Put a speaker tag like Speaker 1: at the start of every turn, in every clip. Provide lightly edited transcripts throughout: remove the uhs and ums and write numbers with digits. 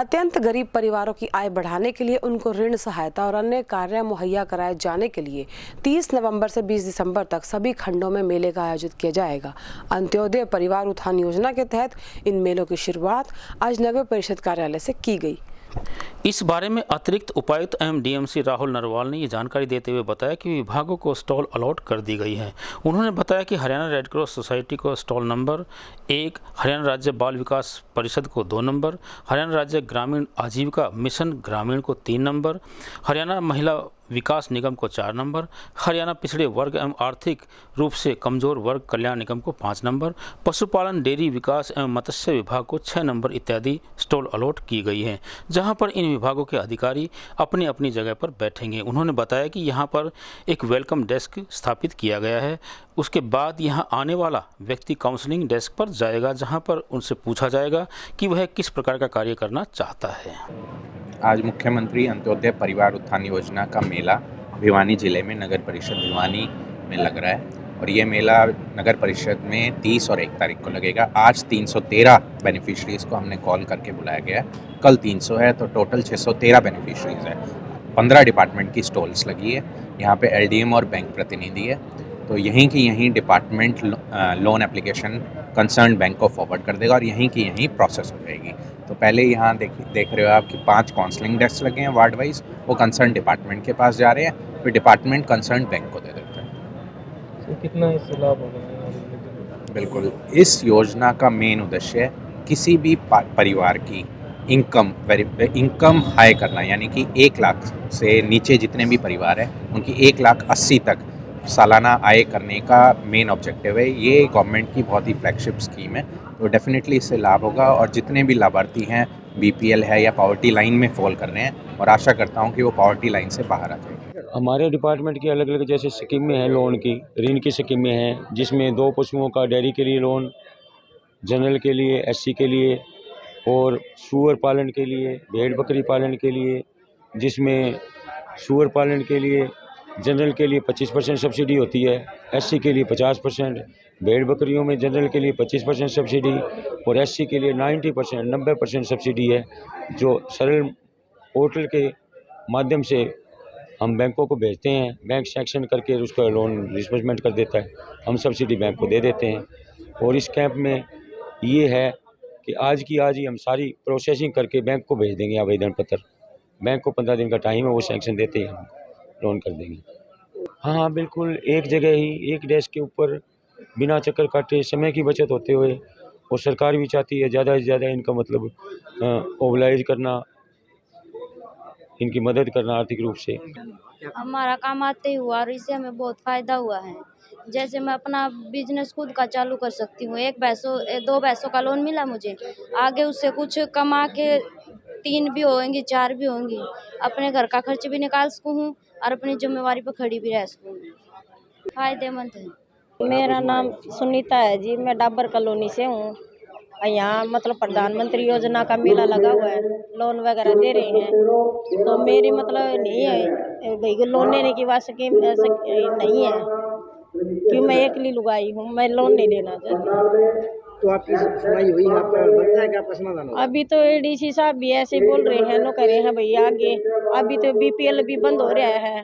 Speaker 1: अत्यंत गरीब परिवारों की आय बढ़ाने के लिए उनको ऋण सहायता और अन्य कार्य मुहैया कराए जाने के लिए 30 नवंबर से 20 दिसंबर तक सभी खंडों में मेले का आयोजित किया जाएगा। अंत्योदय परिवार उत्थान योजना के तहत इन मेलों की शुरुआत आज नगर परिषद कार्यालय से की गई।
Speaker 2: इस बारे में अतिरिक्त उपायुक्त एवं डीएमसी राहुल नरवाल ने ये जानकारी देते हुए बताया कि विभागों को स्टॉल अलॉट कर दी गई है। उन्होंने बताया कि हरियाणा रेड क्रॉस सोसाइटी को स्टॉल नंबर 1, हरियाणा राज्य बाल विकास परिषद को 2 नंबर, हरियाणा राज्य ग्रामीण आजीविका मिशन ग्रामीण को 3 नंबर, हरियाणा महिला विकास निगम को 4 नंबर, हरियाणा पिछड़े वर्ग एवं आर्थिक रूप से कमजोर वर्ग कल्याण निगम को 5 नंबर, पशुपालन डेयरी विकास एवं मत्स्य विभाग को 6 नंबर इत्यादि स्टॉल अलॉट की गई है, जहां पर इन विभागों के अधिकारी अपनी अपनी जगह पर बैठेंगे। उन्होंने बताया कि यहां पर एक वेलकम डेस्क स्थापित किया गया है। उसके बाद यहां आने वाला व्यक्ति काउंसलिंग डेस्क पर जाएगा, जहां पर उनसे पूछा जाएगा कि वह किस प्रकार का कार्य करना चाहता है।
Speaker 3: आज मुख्यमंत्री अंत्योदय परिवार उत्थान योजना का मेला भिवानी जिले में नगर परिषद भिवानी में लग रहा है और ये मेला नगर परिषद में 30 और 1 तारीख को लगेगा। आज 313 बेनिफिशरीज़ को हमने कॉल करके बुलाया गया है, कल 300 है, तो टोटल 613 बेनिफिशरीज़ है। 15 डिपार्टमेंट की स्टॉल्स लगी है। यहाँ पे एलडीएम और बैंक प्रतिनिधि है, तो यहीं की यहीं department loan application concern bank को फॉरवर्ड कर देगा और यहीं की यहीं प्रोसेस हो जाएगी। तो पहले यहाँ देख रहे हो आप कि 5 काउंसलिंग डेस्क लगे हैं वार्ड वाइज, वो कंसर्न डिपार्टमेंट के पास जा रहे हैं, फिर डिपार्टमेंट कंसर्न बैंक को दे देते हैं।
Speaker 4: तो कितना इससे लाभ होगा?
Speaker 3: बिल्कुल, इस योजना का मेन उद्देश्य है किसी भी परिवार की इनकम हाई करना, यानी कि 1 लाख से नीचे जितने भी परिवार हैं उनकी 1,80,000 तक सालाना आय करने का मेन ऑब्जेक्टिव है। ये गवर्नमेंट की बहुत ही फ्लैगशिप स्कीम है, तो डेफिनेटली इससे लाभ होगा और जितने भी लाभार्थी हैं बीपीएल है या पॉवर्टी लाइन में फॉल कर रहे हैं, और आशा करता हूं कि वो पॉवर्टी लाइन से बाहर आ जाएंगे।
Speaker 4: हमारे डिपार्टमेंट की अलग अलग जैसे स्कीमें हैं, लोन की ऋण की स्कीमें हैं, जिसमें 2 पशुओं का डेयरी के लिए लोन, जनरल के लिए, एससी के लिए और सूअर पालन के लिए, भेड़ बकरी पालन के लिए, जिसमें सूअर पालन के लिए जनरल के लिए 25% सब्सिडी होती है, एससी के लिए 50%, भेड़ बकरियों में जनरल के लिए 25% सब्सिडी और एससी के लिए 90% सब्सिडी है, जो सरल पोर्टल के माध्यम से हम बैंकों को भेजते हैं। बैंक सैंक्शन करके उसका लोन डिस्बर्समेंट कर देता है, हम सब्सिडी बैंक को दे देते हैं। और इस कैंप में ये है कि आज की आज ही हम सारी प्रोसेसिंग करके बैंक को भेज देंगे आवेदन पत्र। बैंक को 15 दिन का टाइम है, वो सैंक्शन देते ही हम लोन कर देंगे। हाँ बिल्कुल, एक जगह ही एक डेस्क के ऊपर बिना चक्कर काटे समय की बचत होते हुए, और सरकार भी चाहती है ज़्यादा से ज़्यादा इनका मतलब मोबिलाइज करना, इनकी मदद करना आर्थिक रूप से।
Speaker 5: हमारा काम आते ही हुआ और इससे हमें बहुत फ़ायदा हुआ है। जैसे मैं अपना बिजनेस खुद का चालू कर सकती हूँ। 2 भैंसों का लोन मिला मुझे, आगे उससे कुछ कमा के 3 भी होंगी, 4 भी होंगी, अपने घर का खर्च भी निकाल सकूँ और अपनी जिम्मेवारी पर खड़ी भी रह सकूँ। फायदेमंद है।
Speaker 6: मेरा नाम सुनीता है जी, मैं डाबर कॉलोनी से हूँ। यहाँ मतलब प्रधानमंत्री योजना का मेला लगा हुआ है, लोन वगैरह दे रहे हैं, तो मेरी मतलब नहीं है भाई लोन लेने की बात स्कीम ऐसा नहीं है कि मैं अकेली लुगाई हूँ, मैं लोन नहीं लेना चाहती।
Speaker 7: तो आपकी सुनाई हुई, आपका बनता है क्या आपका समाधान?
Speaker 6: अभी तो एडीसी साहब भी ऐसे बोल रहे हैं, नो करे हैं भैया आगे, अभी तो बीपीएल भी बंद हो रहा है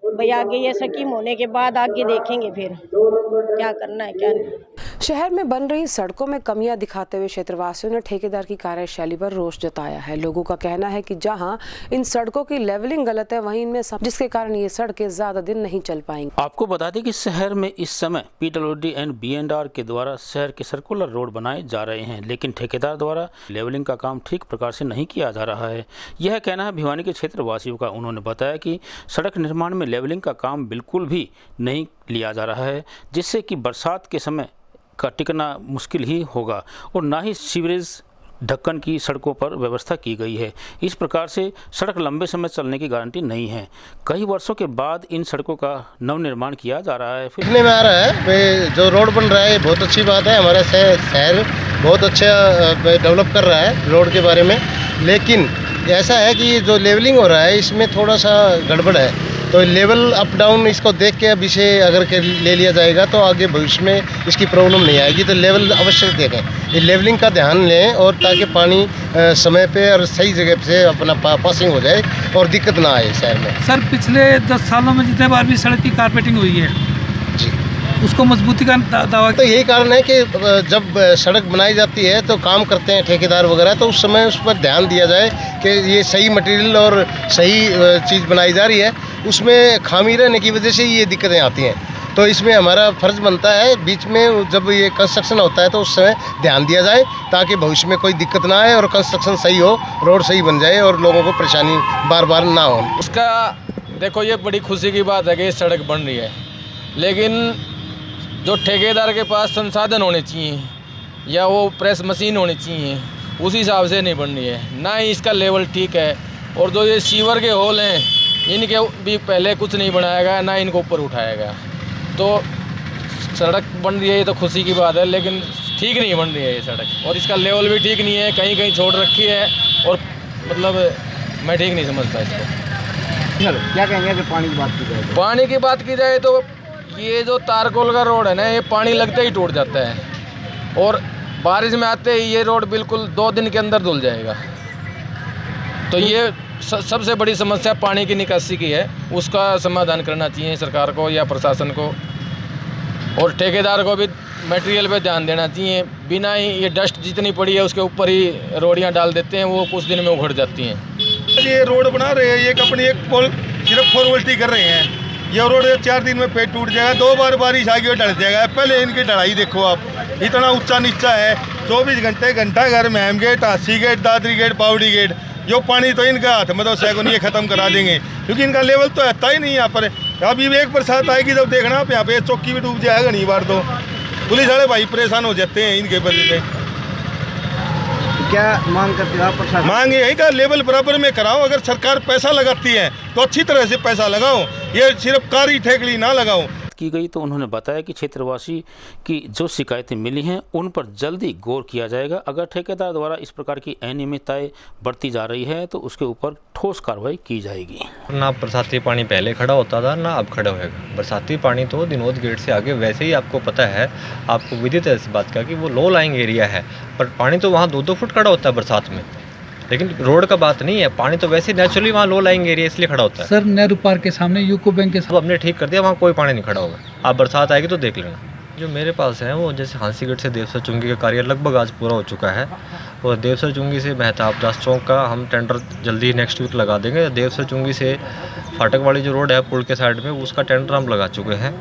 Speaker 6: भैया, आगे ये स्कीम होने के बाद आगे देखेंगे फिर क्या करना है क्या नहीं।
Speaker 1: शहर में बन रही सड़कों में कमियां दिखाते हुए क्षेत्रवासियों ने ठेकेदार की कार्यशैली पर रोष जताया है। लोगों का कहना है कि जहां इन सड़कों की लेवलिंग गलत है, वहीं इनमें जिसके कारण ये सड़कें ज्यादा दिन नहीं चल पाएंगी।
Speaker 2: आपको बता दें कि शहर में इस समय पीडब्ल्यूडी एंड B&R के द्वारा शहर के सर्कुलर रोड बनाए जा रहे हैं, लेकिन ठेकेदार द्वारा लेवलिंग का काम ठीक प्रकार से नहीं किया जा रहा है। यह कहना है भिवानी के क्षेत्रवासियों का। उन्होंने बताया कि सड़क निर्माण में लेवलिंग का काम बिल्कुल भी नहीं लिया जा रहा है, जिससे कि बरसात के समय का टिकना मुश्किल ही होगा और ना ही सीवरेज ढक्कन की सड़कों पर व्यवस्था की गई है। इस प्रकार से सड़क लंबे समय चलने की गारंटी नहीं है। कई वर्षों के बाद इन सड़कों का नवनिर्माण किया जा रहा है।
Speaker 7: देखने में आ रहा है जो रोड बन रहा है बहुत अच्छी बात है, हमारा शहर बहुत अच्छा डेवलप कर रहा है रोड के बारे में, लेकिन ऐसा है कि जो लेवलिंग हो रहा है इसमें थोड़ा सा गड़बड़ है। तो लेवल अप डाउन इसको देख के अब इसे अगर ले लिया जाएगा तो आगे भविष्य में इसकी प्रॉब्लम नहीं आएगी। तो लेवल अवश्य देखें, ये लेवलिंग का ध्यान लें और ताकि पानी समय पे और सही जगह से अपना पासिंग हो जाए और दिक्कत ना आए शहर में।
Speaker 8: सर पिछले 10 सालों में जितने बार भी सड़क की कारपेटिंग हुई है
Speaker 7: जी,
Speaker 8: उसको मजबूती का दावा
Speaker 7: तो यही कारण है कि जब सड़क बनाई जाती है तो काम करते हैं ठेकेदार वगैरह, तो उस समय उस पर ध्यान दिया जाए कि ये सही मटेरियल और सही चीज़ बनाई जा रही है, उसमें खामी रहने की वजह से ये दिक्कतें आती हैं। तो इसमें हमारा फ़र्ज़ बनता है बीच में जब ये कंस्ट्रक्शन होता है तो उस समय ध्यान दिया जाए ताकि भविष्य में कोई दिक्कत ना आए और कंस्ट्रक्शन सही हो, रोड सही बन जाए और लोगों को परेशानी बार बार ना हो।
Speaker 9: उसका देखो ये बड़ी खुशी की बात है कि ये सड़क बन रही है, लेकिन जो ठेकेदार के पास संसाधन होने चाहिए या वो प्रेस मशीन होनी चाहिए उस हिसाब से नहीं बन रही है, ना ही इसका लेवल ठीक है। और जो ये सीवर के होल हैं इनके भी पहले कुछ नहीं बनाया गया, ना इनको ऊपर उठाया गया। तो सड़क बन रही है ये तो खुशी की बात है, लेकिन ठीक नहीं बन रही है ये सड़क, और इसका लेवल भी ठीक नहीं है, कहीं कहीं छोड़ रखी है और मतलब मैं ठीक नहीं समझता इसको।
Speaker 10: क्या कहेंगे अगर पानी की बात की जाए तो?
Speaker 9: पानी की बात की जाए तो ये जो तारकोल का रोड है ना, ये पानी लगते ही टूट जाता है और बारिश में आते ही ये रोड बिल्कुल 2 दिन के अंदर धुल जाएगा। तो ये सबसे बड़ी समस्या पानी की निकासी की है, उसका समाधान करना चाहिए सरकार को या प्रशासन को, और ठेकेदार को भी मटेरियल पे ध्यान देना चाहिए। बिना ही ये डस्ट जितनी पड़ी है उसके ऊपर ही रोडियां डाल देते हैं, वो कुछ दिन में उखड़ जाती हैं।
Speaker 11: ये रोड बना रहे हैं, ये अपनी एक पोल सिर्फ फॉर्मेलिटी कर रहे हैं। ये रोड 4 दिन में फिर टूट जाएगा, 2 बार बारिश आ गई ढल जाएगा। पहले इनकी ढलाई देखो आप, इतना ऊंचा नीचा है, 24 घंटे घंटा घर Meham gate, Hansi gate, Dadri gate, पावड़ी गेट, जो पानी तो इनका हाथ में तो सैकड़ों ये ख़त्म करा देंगे, क्योंकि इनका लेवल तो आता ही नहीं यहाँ पर। अभी एक बरसात आएगी जब देखना आप यहाँ पे चौकी भी डूब जाएगा नहीं बार, तो पुलिस वाले भाई परेशान हो जाते हैं इनके वजह से।
Speaker 10: क्या मांग करते हो आप प्रशासन?
Speaker 11: मांग यही का लेवल बराबर में कराओ। अगर सरकार पैसा लगाती है तो अच्छी तरह से पैसा लगाओ, ये सिर्फ कारी ठेकली ना लगाओ।
Speaker 2: की गई तो उन्होंने बताया कि क्षेत्रवासी की जो शिकायतें मिली हैं उन पर जल्दी गौर किया जाएगा। अगर ठेकेदार द्वारा इस प्रकार की अनियमितताएं बढ़ती जा रही है तो उसके ऊपर ठोस कार्रवाई की जाएगी।
Speaker 12: ना बरसाती पानी पहले खड़ा होता था ना अब खड़ा होएगा। बरसाती पानी तो दिनोद गेट से आगे वैसे ही आपको पता है, आपको विदित है इस बात का कि वो लो लाइंग एरिया है, पर पानी तो वहाँ 2-2 फुट खड़ा होता है बरसात में। लेकिन रोड का बात नहीं है, पानी तो वैसे नेचुरली वहाँ लो लाइंग एरिया इसलिए खड़ा होता है।
Speaker 8: सर नेहरू पार्क के सामने यूको बैंक के
Speaker 12: सब हमने ठीक कर दिया, वहाँ कोई पानी नहीं खड़ा होगा। आप बरसात आएगी तो देख लेना। जो मेरे पास है वो जैसे हांसी गेट से देवसर चुंगी का कार्य लगभग आज पूरा हो चुका है, और देवसर चुंगी से मेहताब दास चौक का हम टेंडर जल्दी नेक्स्ट वीक लगा देंगे। देवसर चुंगी से फाटक वाली जो रोड है पुल के साइड में, उसका टेंडर हम लगा चुके हैं।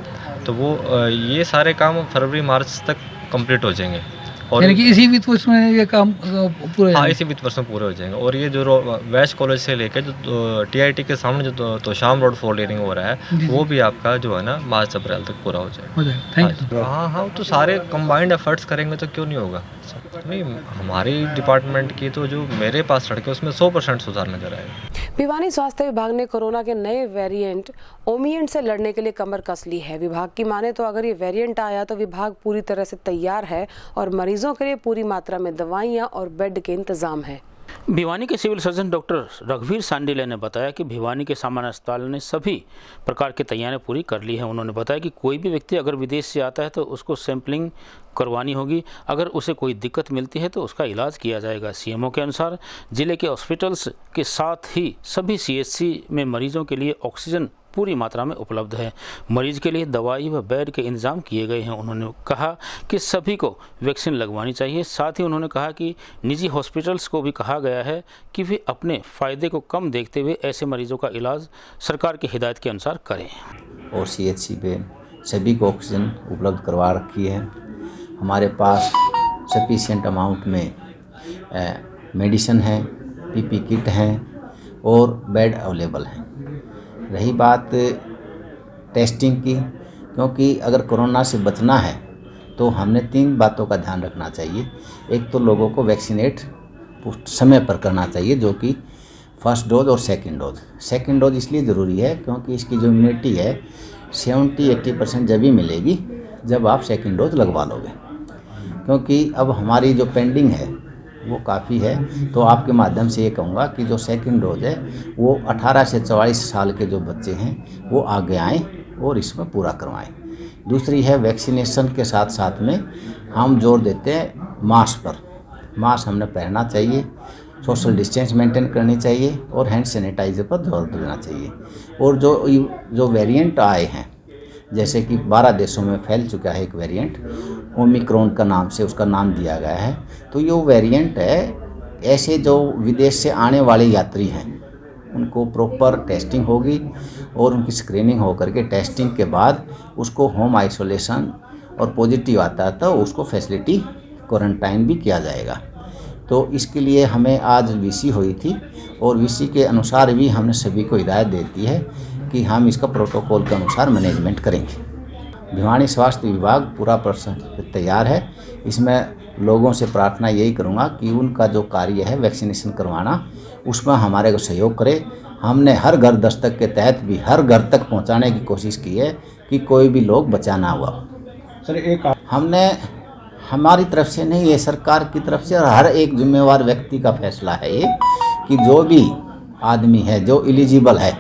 Speaker 12: तो वो ये सारे काम फरवरी मार्च तक कंप्लीट हो जाएंगे, और
Speaker 8: यानी कि इसी वित्त वर्ष में ये काम पूरे,
Speaker 12: हाँ इसी वित्त वर्ष में पूरे हो जाएंगे। और ये जो वेस्ट कॉलेज से लेकर जो TIT के सामने जो तो शाम रोड 4 लेनिंग हो रहा है, वो भी आपका जो है ना मार्च अप्रैल तक पूरा हो जाएगा।
Speaker 8: Thank you.
Speaker 12: हाँ तो सारे कंबाइंड एफर्ट्स करेंगे तो क्यों नहीं होगा। नहीं, हमारी डिपार्टमेंट की तो जो मेरे पास सड़क है उसमें 100% सुधार नजर आएगा।
Speaker 1: भिवानी स्वास्थ्य विभाग ने कोरोना के नए वेरिएंट ओमिएंट से लड़ने के लिए कमर कस ली है। विभाग की माने तो अगर ये वेरिएंट आया तो विभाग पूरी तरह से तैयार है और मरीजों के लिए पूरी मात्रा में दवाइयां और बेड के इंतजाम है।
Speaker 2: भिवानी के सिविल सर्जन डॉक्टर रघुवीर सांडिले ने बताया कि भिवानी के सामान्य अस्पताल ने सभी प्रकार की तैयारियां पूरी कर ली हैं। उन्होंने बताया कि कोई भी व्यक्ति अगर विदेश से आता है तो उसको सैंपलिंग करवानी होगी, अगर उसे कोई दिक्कत मिलती है तो उसका इलाज किया जाएगा। सीएमओ के अनुसार जिले के हॉस्पिटल्स के साथ ही सभी CHC में मरीजों के लिए ऑक्सीजन पूरी मात्रा में उपलब्ध है। मरीज के लिए दवाई व बेड के इंतजाम किए गए हैं। उन्होंने कहा कि सभी को वैक्सीन लगवानी चाहिए। साथ ही उन्होंने कहा कि निजी हॉस्पिटल्स को भी कहा गया है कि वे अपने फ़ायदे को कम देखते हुए ऐसे मरीजों का इलाज सरकार की हिदायत के अनुसार करें।
Speaker 13: और CHC पे सभी को ऑक्सीजन उपलब्ध करवा रखी है। हमारे पास सफिशिएंट अमाउंट में मेडिसिन है, PP किट हैं और बेड अवेलेबल हैं। रही बात टेस्टिंग की, क्योंकि अगर कोरोना से बचना है तो हमने 3 बातों का ध्यान रखना चाहिए। एक तो लोगों को वैक्सीनेट समय पर करना चाहिए, जो कि फर्स्ट डोज और सेकंड डोज। सेकंड डोज इसलिए ज़रूरी है क्योंकि इसकी जो इम्यूनिटी है 70-80% जब ही मिलेगी जब आप सेकंड डोज लगवा लोगे, क्योंकि अब हमारी जो पेंडिंग है वो काफ़ी है। तो आपके माध्यम से ये कहूँगा कि जो सेकंड डोज है वो 18 से 44 साल के जो बच्चे हैं वो आगे आएँ और इसमें पूरा करवाएं। दूसरी है वैक्सीनेशन के साथ साथ में हम जोर देते हैं मास्क पर। मास्क हमने पहनना चाहिए, सोशल डिस्टेंस मेंटेन करनी चाहिए और हैंड सैनिटाइजर पर जोर देना चाहिए। और जो वेरिएंट आए हैं, जैसे कि 12 देशों में फैल चुका है एक वेरिएंट, ओमिक्रॉन का नाम से उसका नाम दिया गया है। तो ये वेरिएंट है, ऐसे जो विदेश से आने वाले यात्री हैं उनको प्रॉपर टेस्टिंग होगी और उनकी स्क्रीनिंग हो करके टेस्टिंग के बाद उसको होम आइसोलेशन और पॉजिटिव आता है तो उसको फैसिलिटी क्वारंटाइन भी किया जाएगा। तो इसके लिए हमें आज वीसी हुई थी और वीसी के अनुसार भी हमने सभी को हिदायत देती है कि हम इसका प्रोटोकॉल के अनुसार मैनेजमेंट करेंगे। भिवानी स्वास्थ्य विभाग पूरा तैयार है। इसमें लोगों से प्रार्थना यही करूंगा कि उनका जो कार्य है वैक्सीनेशन करवाना, उसमें हमारे को सहयोग करे। हमने हर घर दस्तक के तहत भी हर घर तक पहुंचाने की कोशिश की है कि कोई भी लोग बचा ना हुआ।
Speaker 10: सर एक
Speaker 13: हमने हमारी तरफ से नहीं, ये सरकार की तरफ से और हर एक जिम्मेवार व्यक्ति का फैसला है ये कि जो भी आदमी है जो एलिजिबल है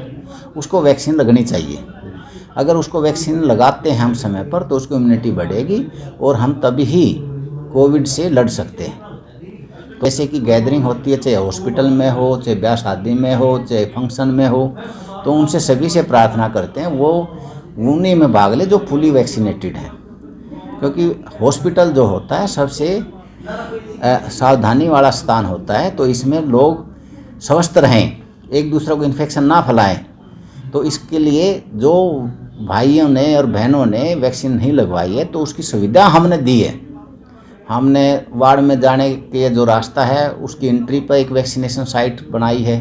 Speaker 13: उसको वैक्सीन लगनी चाहिए। अगर उसको वैक्सीन लगाते हैं हम समय पर तो उसको इम्यूनिटी बढ़ेगी और हम तभी ही कोविड से लड़ सकते हैं। जैसे कि गैदरिंग होती है, चाहे हॉस्पिटल में हो, चाहे ब्याह शादी में हो, चाहे फंक्शन में हो, तो उनसे सभी से प्रार्थना करते हैं वो उन्हीं में भाग ले जो फुली वैक्सीनेटेड हैं, क्योंकि हॉस्पिटल जो होता है सबसे सावधानी वाला स्थान होता है। तो इसमें लोग स्वस्थ रहें, एक दूसरे को इन्फेक्शन ना फैलाएं। तो इसके लिए जो भाइयों ने और बहनों ने वैक्सीन नहीं लगवाई है तो उसकी सुविधा हमने दी है। हमने वार्ड में जाने के जो रास्ता है उसकी एंट्री पर एक वैक्सीनेशन साइट बनाई है।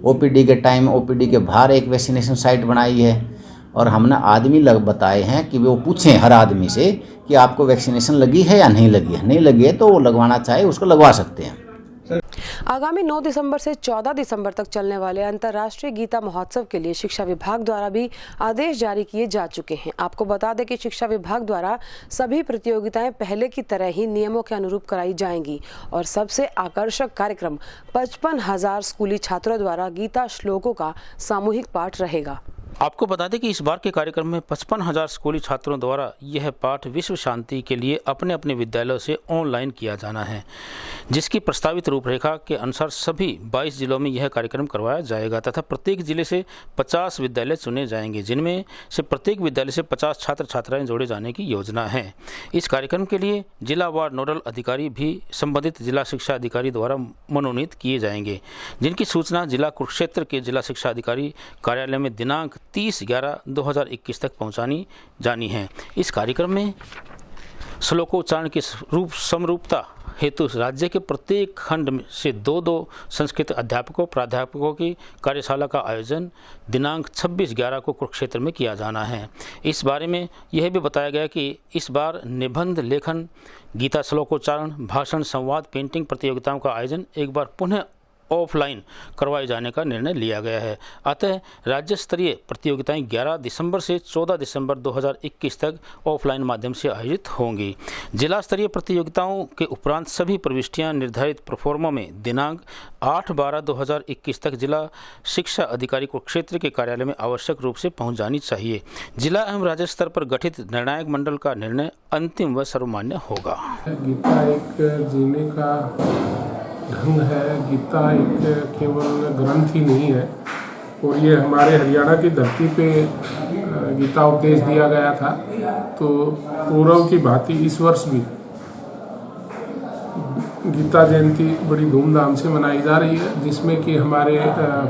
Speaker 13: ओपीडी के टाइम ओपीडी के बाहर एक वैक्सीनेशन साइट बनाई है और हमने आदमी बताए हैं कि वो पूछें हर आदमी से कि आपको वैक्सीनेशन लगी है या नहीं लगी है। नहीं लगी है तो वो लगवाना चाहे उसको लगवा सकते हैं।
Speaker 1: आगामी 9 दिसंबर से 14 दिसंबर तक चलने वाले अंतर्राष्ट्रीय गीता महोत्सव के लिए शिक्षा विभाग द्वारा भी आदेश जारी किए जा चुके हैं। आपको बता दें कि शिक्षा विभाग द्वारा सभी प्रतियोगिताएं पहले की तरह ही नियमों के अनुरूप कराई जाएंगी और सबसे आकर्षक कार्यक्रम 55,000 स्कूली छात्रों द्वारा गीता श्लोकों का सामूहिक पाठ रहेगा।
Speaker 2: आपको बता दें कि इस बार के कार्यक्रम में 55,000 स्कूली छात्रों द्वारा यह पाठ विश्व शांति के लिए अपने अपने विद्यालयों से ऑनलाइन किया जाना है, जिसकी प्रस्तावित रूपरेखा के अनुसार सभी 22 जिलों में यह कार्यक्रम करवाया जाएगा तथा प्रत्येक जिले से 50 विद्यालय चुने जाएंगे, जिनमें से प्रत्येक विद्यालय से 50 छात्र छात्राएं जोड़े जाने की योजना है। इस कार्यक्रम के लिए जिला वार नोडल अधिकारी भी संबंधित जिला शिक्षा अधिकारी द्वारा मनोनीत किए जाएंगे, जिनकी सूचना जिला कुरुक्षेत्र के जिला शिक्षा अधिकारी कार्यालय में दिनांक 30/11/2021 तक पहुंचानी जानी है। इस कार्यक्रम में श्लोकोच्चारण की समरूपता हेतु राज्य के प्रत्येक खंड से 2-2 संस्कृत अध्यापकों प्राध्यापकों की कार्यशाला का आयोजन दिनांक 26/11 को कुरुक्षेत्र में किया जाना है। इस बारे में यह भी बताया गया कि इस बार निबंध लेखन, गीता श्लोकोच्चारण, भाषण, संवाद, पेंटिंग प्रतियोगिताओं का आयोजन एक बार पुनः ऑफलाइन करवाए जाने का निर्णय लिया गया है। अतः राज्य स्तरीय प्रतियोगिताएं 11 दिसंबर से 14 दिसंबर 2021 तक ऑफलाइन माध्यम से आयोजित होंगी। जिला स्तरीय प्रतियोगिताओं के उपरांत सभी प्रविष्टियां निर्धारित प्रोफार्मा में दिनांक 8/12/2021 तक जिला शिक्षा अधिकारी को क्षेत्र के कार्यालय में आवश्यक रूप से पहुंच जानी चाहिए। जिला एवं राज्य स्तर पर गठित निर्णायक मंडल का निर्णय अंतिम व सर्वमान्य होगा।
Speaker 14: गीता एक जीने का ढंग है। गीता एक केवल ग्रंथ ही नहीं है और ये हमारे हरियाणा की धरती पे गीता उपदेश दिया गया था। तो पूर्व की भांति इस वर्ष भी गीता जयंती बड़ी धूमधाम से मनाई जा रही है, जिसमें कि हमारे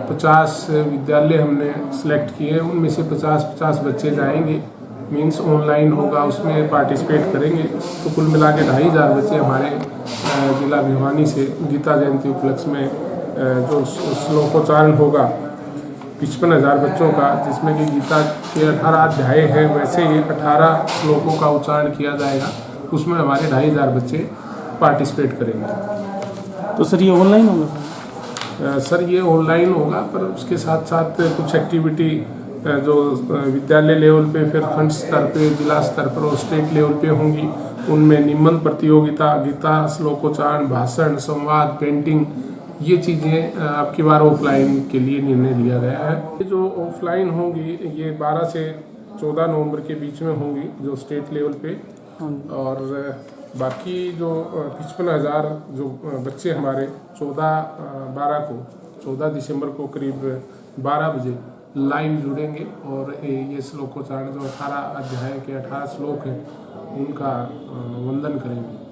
Speaker 14: 50 विद्यालय हमने सेलेक्ट किए हैं। उनमें से 50-50 बच्चे जाएंगे, मीन्स ऑनलाइन होगा, उसमें पार्टिसिपेट करेंगे। तो कुल मिला के 2,500 बच्चे हमारे जिला भिवानी से गीता जयंती उपलक्ष्य में जो श्लोकोच्चारण होगा 55,000 बच्चों का, जिसमें कि गीता के 18 अध्याय हैं, वैसे ही 18 श्लोकों का उच्चारण किया जाएगा। उसमें हमारे 2,500 बच्चे पार्टिसिपेट करेंगे।
Speaker 8: तो सर ये ऑनलाइन होगा?
Speaker 14: सर ये ऑनलाइन होगा, पर उसके साथ साथ कुछ एक्टिविटी जो विद्यालय लेवल पे, फिर खंड स्तर पे, जिला स्तर पर और स्टेट लेवल पे होंगी। उनमें निबंध प्रतियोगिता, गीता श्लोकोच्चारण, भाषण, संवाद, पेंटिंग, ये चीज़ें अब की बार ऑफलाइन के लिए निर्णय लिया गया है। ये जो ऑफलाइन होंगी ये 12 से 14 नवंबर के बीच में होंगी, जो स्टेट लेवल पे, और बाकी जो 55,000 जो बच्चे हमारे 14 दिसंबर को करीब 12 बजे लाइव जुड़ेंगे और ये श्लोकोच्चारण जो 18 अध्याय के 18 श्लोक हैं उनका वंदन करेंगे।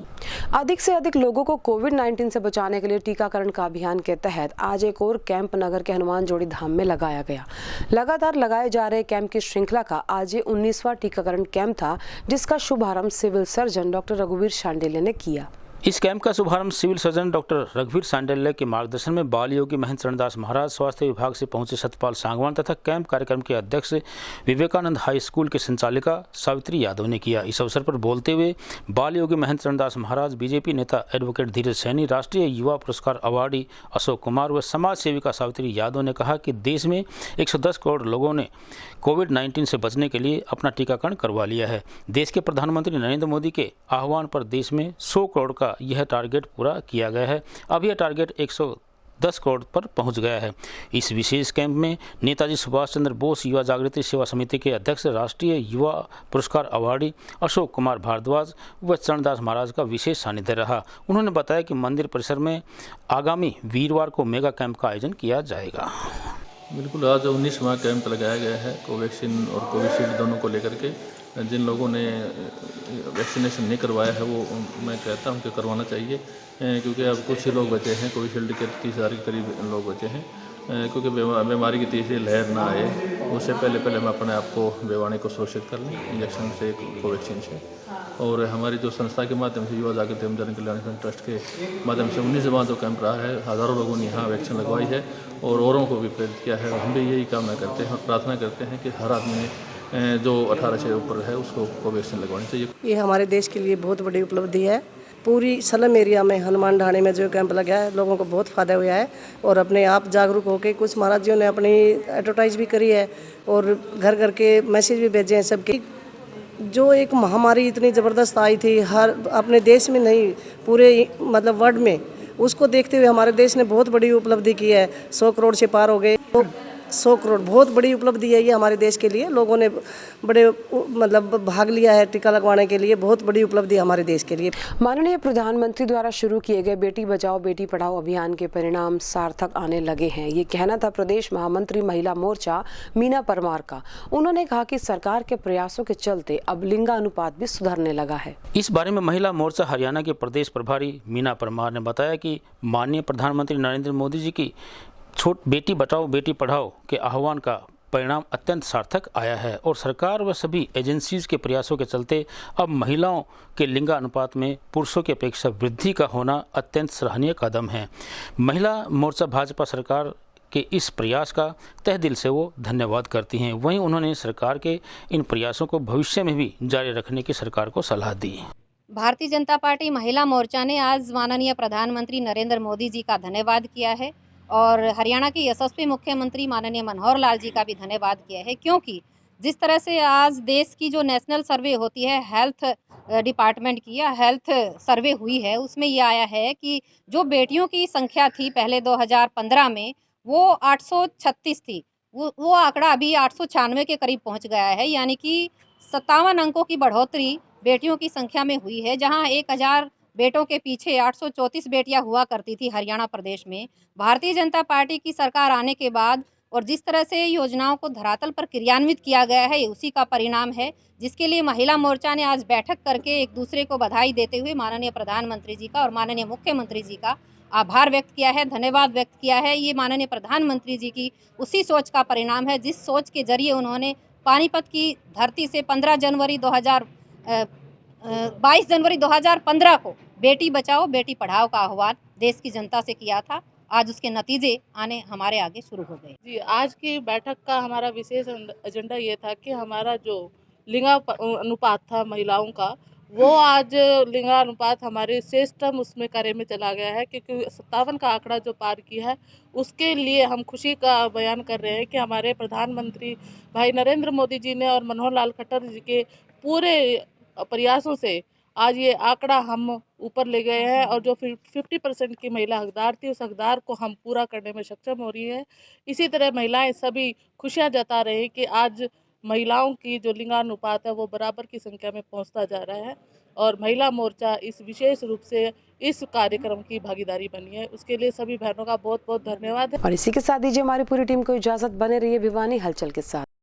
Speaker 1: अधिक से अधिक लोगों को कोविड-19 से बचाने के लिए टीकाकरण का अभियान के तहत आज एक और कैंप नगर के हनुमान जोड़ी धाम में लगाया गया। लगातार लगाए जा रहे कैंप की श्रृंखला का आज ये 19वां टीकाकरण कैंप था, जिसका शुभारंभ सिविल सर्जन डॉक्टर रघुवीर शांडिल्य ने किया।
Speaker 2: इस कैंप का शुभारंभ सिविल सर्जन डॉक्टर रघुवीर शांडिल्य के मार्गदर्शन में बाल योगी महंत चरणदास महाराज, स्वास्थ्य विभाग से पहुंचे सतपाल सांगवान तथा कैंप कार्यक्रम के अध्यक्ष विवेकानंद हाई स्कूल की संचालिका सावित्री यादव ने किया। इस अवसर पर बोलते हुए बाल योगी महंत चरणदास महाराज, बीजेपी नेता एडवोकेट धीरज सैनी, राष्ट्रीय युवा पुरस्कार अवार्डी अशोक कुमार व समाज सेविका सावित्री यादव ने कहा कि देश में 110 करोड़ लोगों ने कोविड-19 से बचने के लिए अपना टीकाकरण करवा लिया है। देश के प्रधानमंत्री नरेंद्र मोदी के आह्वान पर देश में 100 करोड़ का यह टारगेट पूरा किया गया है। अब यह टारगेट 110 करोड़ पर पहुंच गया है। इस विशेष कैंप में नेताजी सुभाष चंद्र बोस युवा जागृति सेवा समिति के अध्यक्ष, राष्ट्रीय युवा पुरस्कार अवार्डी अशोक कुमार भारद्वाज व चरणदास महाराज का विशेष सानिध्य रहा। उन्होंने बताया कि मंदिर परिसर में आगामी वीरवार को मेगा कैंप का आयोजन किया जाएगा।
Speaker 15: बिल्कुल, आज 19वां कैंप लगाया गया है कोवैक्सीन और कोविशील्ड दोनों को लेकर के। जिन लोगों ने वैक्सीनेशन नहीं करवाया है वो मैं कहता हूं कि करवाना चाहिए, क्योंकि अब कुछ ही लोग बचे हैं। कोविशील्ड के 30,000 के करीब लोग बचे हैं, क्योंकि बीमारी की तीसरी लहर ना आए उससे पहले मैं अपने आप को बीमारी को सुरक्षित कर लूँ इंजेक्शन से, कोवैक्सीन से। और हमारी जो संस्था के माध्यम से युवा जागृति एवं जन कल्याण ट्रस्ट के माध्यम से 19वां जो कैंप रहा है, हज़ारों लोगों ने यहाँ वैक्सीन लगवाई है और औरों को भी प्रेरित किया है। हम भी यही कामना करते हैं और प्रार्थना करते हैं कि हर आदमी ने जो 18 से ऊपर है उसको कोवैक्सीन लगवानी चाहिए।
Speaker 6: ये हमारे देश के लिए बहुत बड़ी उपलब्धि है। पूरी सलम एरिया में हनुमान ढाणी में जो कैंप लगा है, लोगों को बहुत फ़ायदा हुआ है और अपने आप जागरूक होकर कुछ महाराजियों ने अपनी एडवर्टाइज भी करी है और घर घर के मैसेज भी भेजे हैं सबके। जो एक महामारी इतनी ज़बरदस्त आई थी, हर अपने देश में नहीं पूरे मतलब वर्ल्ड में, उसको देखते हुए हमारे देश ने बहुत बड़ी उपलब्धि की है। 100 करोड़ से पार हो गए। 100 करोड़ बहुत बड़ी उपलब्धि है ये हमारे देश के लिए। लोगों ने बड़े मतलब भाग लिया है टीका लगवाने के लिए, बहुत बड़ी उपलब्धि हमारे देश के लिए।
Speaker 1: माननीय प्रधानमंत्री द्वारा शुरू किए गए बेटी बचाओ बेटी पढ़ाओ अभियान के परिणाम सार्थक आने लगे हैं, ये कहना था प्रदेश महामंत्री महिला मोर्चा मीना परमार का। उन्होंने कहा कि सरकार के प्रयासों के चलते अब लिंगानुपात भी सुधरने लगा है।
Speaker 2: इस बारे में महिला मोर्चा हरियाणा के प्रदेश प्रभारी मीना परमार ने बताया कि माननीय प्रधानमंत्री नरेंद्र मोदी जी की बेटी बचाओ बेटी पढ़ाओ के आह्वान का परिणाम अत्यंत सार्थक आया है और सरकार व सभी एजेंसीज के प्रयासों के चलते अब महिलाओं के लिंगानुपात में पुरुषों की अपेक्षा वृद्धि का होना अत्यंत सराहनीय कदम है। महिला मोर्चा भाजपा सरकार के इस प्रयास का तहे दिल से वो धन्यवाद करती हैं। वहीं उन्होंने सरकार के इन प्रयासों को भविष्य में भी जारी रखने की सरकार को सलाह दी।
Speaker 16: भारतीय जनता पार्टी महिला मोर्चा ने आज माननीय प्रधानमंत्री नरेंद्र मोदी जी का धन्यवाद किया है और हरियाणा के यशस्वी मुख्यमंत्री माननीय मनोहर लाल जी का भी धन्यवाद किया है, क्योंकि जिस तरह से आज देश की जो नेशनल सर्वे होती है हेल्थ डिपार्टमेंट की या हेल्थ सर्वे हुई है, उसमें ये आया है कि जो बेटियों की संख्या थी पहले 2015 में वो 836 थी, वो आंकड़ा अभी 896 के करीब पहुंच गया है। यानी कि 57 अंकों की बढ़ोतरी बेटियों की संख्या में हुई है। जहां 1000 बेटों के पीछे 834 बेटियां हुआ करती थी हरियाणा प्रदेश में, भारतीय जनता पार्टी की सरकार आने के बाद और जिस तरह से योजनाओं को धरातल पर क्रियान्वित किया गया है, उसी का परिणाम है, जिसके लिए महिला मोर्चा ने आज बैठक करके एक दूसरे को बधाई देते हुए माननीय प्रधानमंत्री जी का और माननीय मुख्यमंत्री जी का आभार व्यक्त किया है, धन्यवाद व्यक्त किया है। ये माननीय प्रधानमंत्री जी की उसी सोच का परिणाम है जिस सोच के जरिए उन्होंने पानीपत की धरती से 22 जनवरी 2015 को बेटी बचाओ बेटी पढ़ाओ का आह्वान देश की जनता से किया था। आज उसके नतीजे आने हमारे आगे शुरू हो गए।
Speaker 17: जी, आज की बैठक का हमारा विशेष एजेंडा ये था कि हमारा जो लिंगानुपात था महिलाओं का, वो आज लिंगानुपात हमारे सिस्टम उसमें कार्य में चला गया है, क्योंकि 57 का आंकड़ा जो पार किया है उसके लिए हम खुशी का बयान कर रहे हैं कि हमारे प्रधानमंत्री भाई नरेंद्र मोदी जी ने और मनोहर लाल खट्टर जी के पूरे प्रयासों से आज ये आंकड़ा हम ऊपर ले गए हैं और जो 50% की महिला हकदार थी उस हकदार को हम पूरा करने में सक्षम हो रही है। इसी तरह महिलाएं सभी खुशियां जता रही हैं कि आज महिलाओं की जो लिंगानुपात है वो बराबर की संख्या में पहुंचता जा रहा है और महिला मोर्चा इस विशेष रूप से इस कार्यक्रम की भागीदारी बनी है। उसके लिए सभी बहनों का बहुत बहुत धन्यवाद है।
Speaker 1: और इसी के साथ दीजिए हमारी पूरी टीम को इजाजत। बने रहिए भिवानी हलचल के साथ।